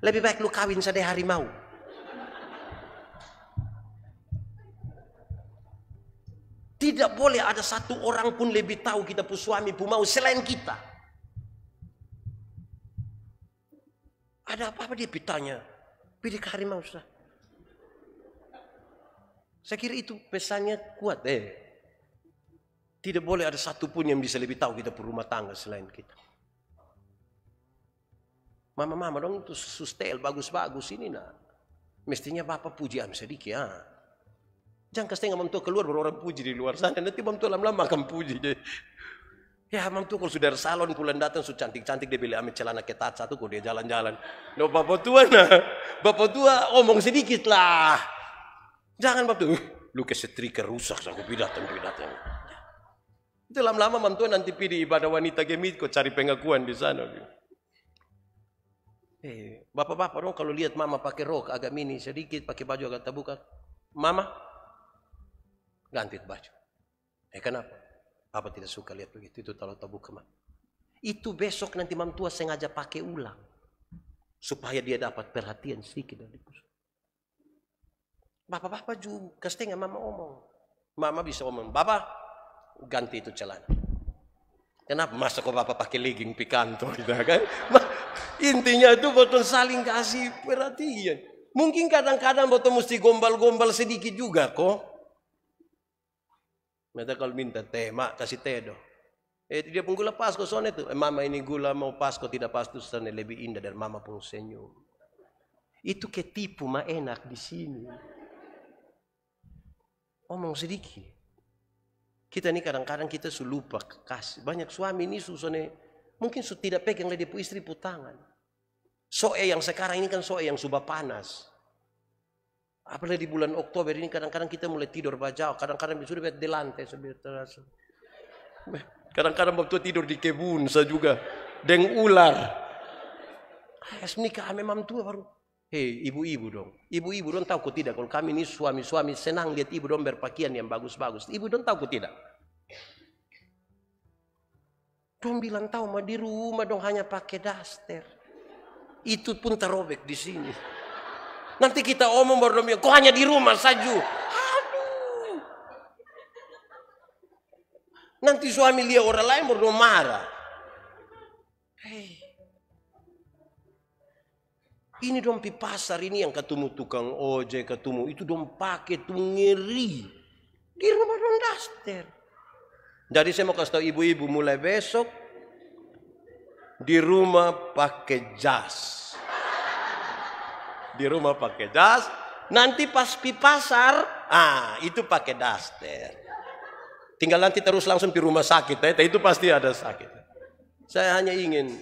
Lebih baik lu kawin saja harimau. Tidak boleh ada satu orang pun lebih tahu kita pun suami pun mau selain kita. Ada apa-apa dia pitanya, pilih ke harimau sudah. Saya kira itu pesannya kuat. Tidak boleh ada satu pun yang bisa lebih tahu kita berumah tangga selain kita. Mama dong itu sustel bagus-bagus ini nah. Mestinya bapak puji am sedikit Jangan kasih tengah mamtua keluar baru orang puji di luar sana. Nanti mamtua lama-lama akan puji deh. Ya mamtua kalau sudah salon pulang datang sudah cantik-cantik dia beli ambil celana ketat satu kok dia jalan-jalan. No bapak tua bapak tua omong sedikit lah. Jangan bapak tua. Lu kesetrika rusak aku pidatang. Itu lama-lama mamtua nanti pilih ibadah wanita gemit kok cari pengakuan di sana. Bapak-bapak dong kalau lihat mama pakai rok agak mini sedikit, pakai baju agak terbuka, mama ganti baju. Kenapa? Apa tidak suka lihat begitu? Itu terlalu terbuka mah. Itu besok nanti mam tua sengaja pakai ulang supaya dia dapat perhatian sedikit dari ibu. Bapak-bapak juga kasih tengah mama omong. Mama bisa omong, bapak ganti itu celana. Kenapa? Masa kok bapak pakai legging pikanto gitu kan? Intinya itu betul saling kasih perhatian. Mungkin kadang-kadang betul mesti gombal-gombal sedikit juga kok. Mereka kalau minta teh, mak kasih teh dong. Dia pun gula pasko soalnya itu. Mama ini gula mau pasko tidak pasko soalnya lebih indah dari mama pun senyum. Itu ketipu mah enak di sini. Omong sedikit. Kita ini kadang-kadang kita lupa kasih. Banyak suami ini susahnya mungkin tidak pegang lagi istri putangan. Soe yang sekarang ini kan soe yang sudah panas. Apalagi di bulan Oktober ini kadang-kadang kita mulai tidur bajau, kadang-kadang sudah di lantai terasa. Kadang-kadang waktu tidur di kebun saya juga dengan ular. Nikah memang tua baru. Ibu-ibu dong. Ibu-ibu dong tahu kok tidak kalau kami ini suami-suami senang lihat ibu dong berpakaian yang bagus-bagus. Ibu dong tahu kok tidak. Dong bilang tahu mah di rumah dong hanya pakai daster. Itu pun terobek di sini. Nanti kita omong baru dong bilang, kok hanya di rumah saja. Aduh. Nanti suami lihat orang lain baru marah. Ini dong di pasar ini yang ketemu tukang ojek, ketemu itu dong pakai tuh ngeri. Di rumah dong daster. Jadi saya mau kasih tahu ibu-ibu mulai besok di rumah pakai jas. Di rumah pakai jas. Nanti pas di pasar, itu pakai daster. Tinggal nanti terus langsung di rumah sakit. Itu pasti ada sakit. Saya hanya ingin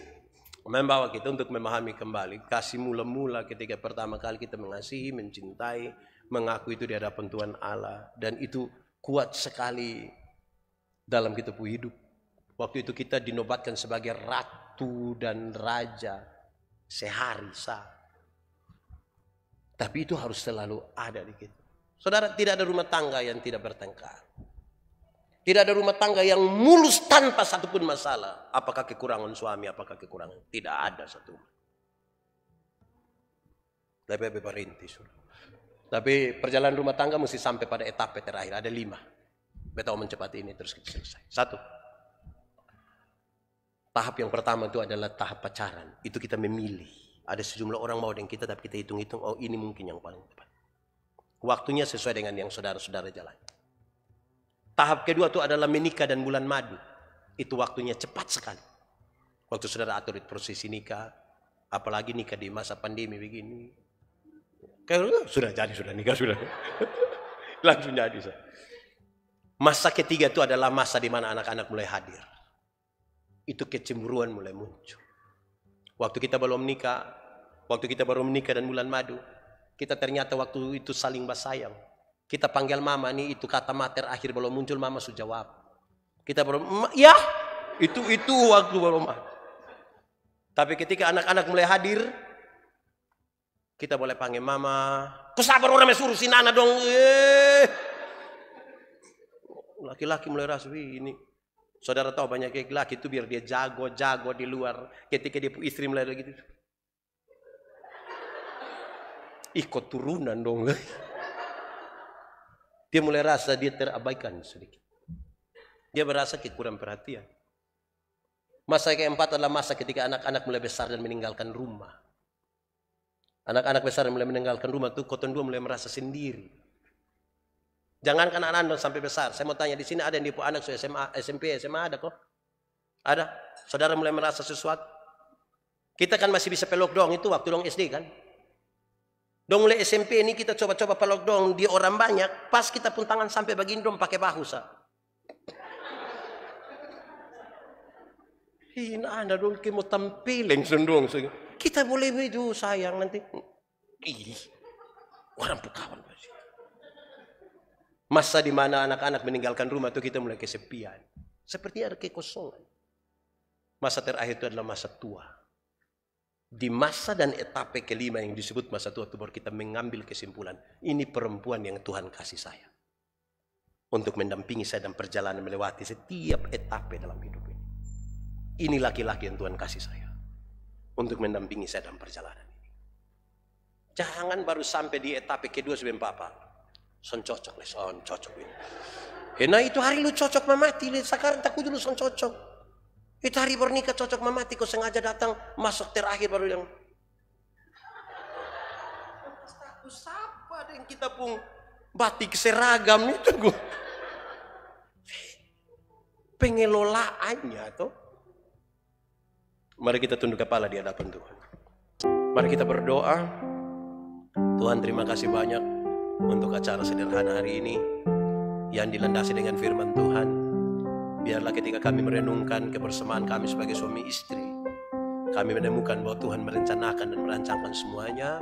membawa kita untuk memahami kembali kasih mula-mula ketika pertama kali kita mengasihi, mencintai, mengaku itu di hadapan Tuhan Allah, dan itu kuat sekali dalam kita punya hidup. Waktu itu kita dinobatkan sebagai ratu dan raja sehari sah. Tapi itu harus selalu ada di kita. Saudara, tidak ada rumah tangga yang tidak bertengkar. Tidak ada rumah tangga yang mulus tanpa satupun masalah. Apakah kekurangan suami, apakah kekurangan. Tidak ada satu. Lebih berintis. Tapi perjalanan rumah tangga mesti sampai pada etapa terakhir. Ada 5. Betul mencepat ini terus kita selesai. 1. Tahap yang pertama itu adalah tahap pacaran. Itu kita memilih. Ada sejumlah orang mau dengan kita, tapi kita hitung-hitung. Oh, ini mungkin yang paling tepat. Waktunya sesuai dengan yang saudara-saudara jalan. Tahap kedua itu adalah menikah dan bulan madu. Itu waktunya cepat sekali. Waktu saudara atur prosesi nikah. Apalagi nikah di masa pandemi begini. Kayak sudah jadi, sudah nikah, sudah. Langsung jadi. Masa ketiga itu adalah masa di mana anak-anak mulai hadir. Itu kecemburuan mulai muncul. Waktu kita belum menikah, waktu kita baru menikah dan bulan madu, kita ternyata waktu itu saling bersayang. Kita panggil mama nih, itu kata mater akhir belum muncul, mama sudah jawab. Kita belum, ya, itu waktu belum. Tapi ketika anak-anak mulai hadir, kita boleh panggil mama. Kau sabar orang suruh si Nana dong. Laki-laki mulai rasa ini. Saudara tahu banyak laki-laki itu biar dia jago di luar. Ketika dia istri mulai gitu. Ikut turunan dong. Dia mulai rasa dia terabaikan sedikit. Dia merasa kurang perhatian. Masa keempat adalah masa ketika anak-anak mulai besar dan meninggalkan rumah. Anak-anak besar dan mulai meninggalkan rumah itu kotong dua mulai merasa sendiri. Jangankan anak-anak sampai besar. Saya mau tanya di sini ada yang anak SMA, SMP, SMA ada kok? Ada. Saudara mulai merasa sesuatu. Kita kan masih bisa pelok dong itu waktu dong SD kan? Dong mulai SMP ini kita coba-coba pelok dong di orang banyak. Pas kita pun tangan sampai begini dong pakai bahu sa. Ini anda dong mau tampilin sendong. Kita boleh itu sayang nanti. Ih, orang pukawan. Masa di mana anak-anak meninggalkan rumah itu kita mulai kesepian. Seperti ada kekosongan. Masa terakhir itu adalah masa tua. Di masa dan etapa kelima yang disebut masa tua itu baru kita mengambil kesimpulan. Ini perempuan yang Tuhan kasih saya. Untuk mendampingi saya dalam perjalanan melewati setiap etapa dalam hidup ini. Ini laki-laki yang Tuhan kasih saya. Untuk mendampingi saya dalam perjalanan ini. Jangan baru sampai di etapa kedua sebelum papa. Son cocok le, son cocok ini. Nah itu hari lu cocok memati, sekarang tak dulu son cocok. Itu hari bernikah cocok memati, kau sengaja datang masuk terakhir baru yang. Aku sapa dengan kita pun batik seragam itu gue. Pengelolaannya tuh. Mari kita tunduk kepala di hadapan Tuhan. Mari kita berdoa. Tuhan terima kasih banyak untuk acara sederhana hari ini yang dilandasi dengan firman Tuhan. Biarlah ketika kami merenungkan kebersamaan kami sebagai suami istri, kami menemukan bahwa Tuhan merencanakan dan merancangkan semuanya,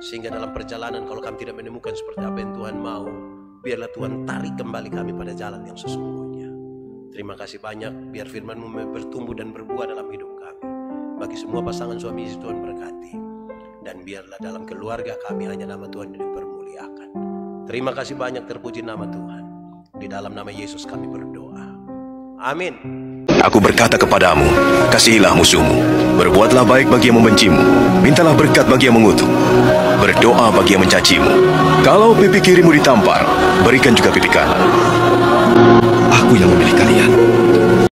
sehingga dalam perjalanan kalau kami tidak menemukan seperti apa yang Tuhan mau, biarlah Tuhan tarik kembali kami pada jalan yang sesungguhnya. Terima kasih banyak, biar firman-Mu bertumbuh dan berbuah dalam hidup kami. Bagi semua pasangan suami istri Tuhan berkati, dan biarlah dalam keluarga kami hanya nama Tuhan yang dipermuliakan. Terima kasih banyak, terpuji nama Tuhan. Di dalam nama Yesus kami berdoa. Amin. Aku berkata kepadamu, kasihilah musuhmu, berbuatlah baik bagi yang membencimu, mintalah berkat bagi yang mengutuk, berdoa bagi yang mencacimu. Kalau pipi kirimu ditampar, berikan juga pipi kanan. Aku yang memilih kalian.